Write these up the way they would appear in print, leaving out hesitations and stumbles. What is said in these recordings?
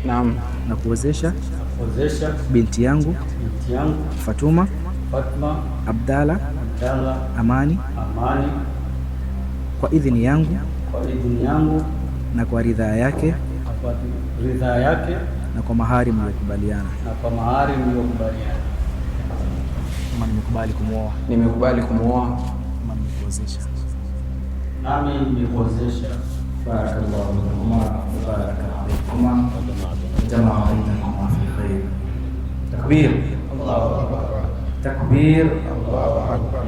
Naam, na kuozesha binti yangu Fatuma Abdalla Amani kwa idhini yangu na kwa ridhaa yake na kwa mahari mliyokubaliana. Nimekubali kumwoa. Nimekubali kumwoa. Nimekuozesha. Nami nimekuozesha. Barakallahu lakuma wa barakatuhuma jamaa fi khair. Takbir. Allahu akbar. Takbir. Allahu akbar.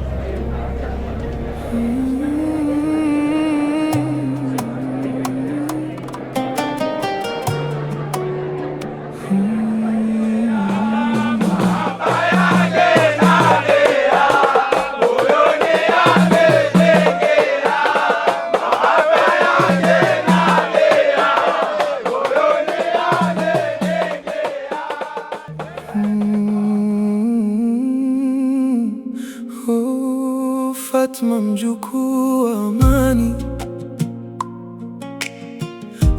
Fatma mjukuu wa Amani,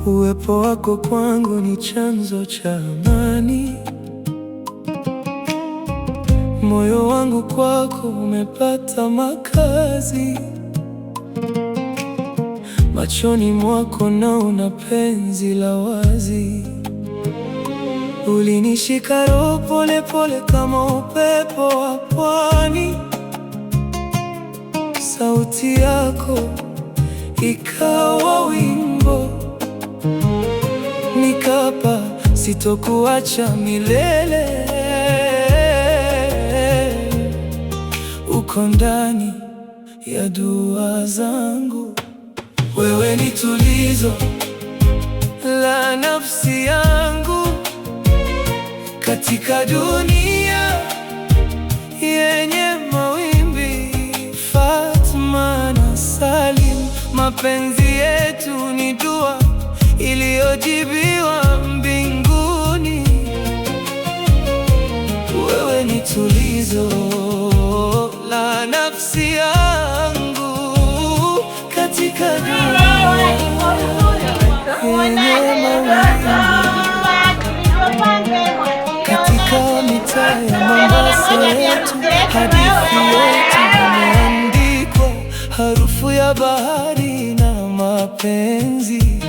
uwepo wako kwangu ni chanzo cha amani. Moyo wangu kwako umepata makazi, machoni mwako naona penzi la wazi. Ulinishika roho pole pole kama upepo wa pwani, sauti yako ikawa wimbo, nikapa sitokuacha milele. Uko ndani ya dua zangu, wewe ni tulizo la nafsi yangu, katika dunia yenye mawimbi. Fatma na Salim, mapenzi yetu ni dua iliyojibiwa mbinguni. Wewe ni tulizo la nafsi yangu, katika dunia yenye mawimbi. Katika mitaa ya Mombasa yetu, hadithi yetu imeandikwa, harufu ya bahari na mapenzi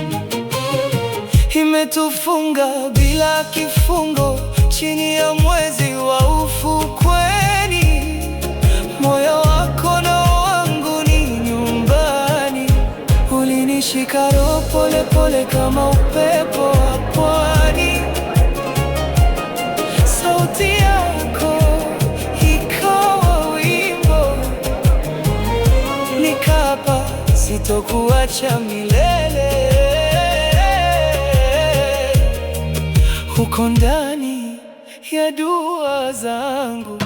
imetufunga bila kifungo, chini ya mwezi wa ufukweni. Moyo wako na wangu ni nyumbani, ulinishika roho pole pole kama upepo wa pwani. Sauti yako ikawa wimbo, nikapa sitokuacha milele. Uko ndani ya dua zangu.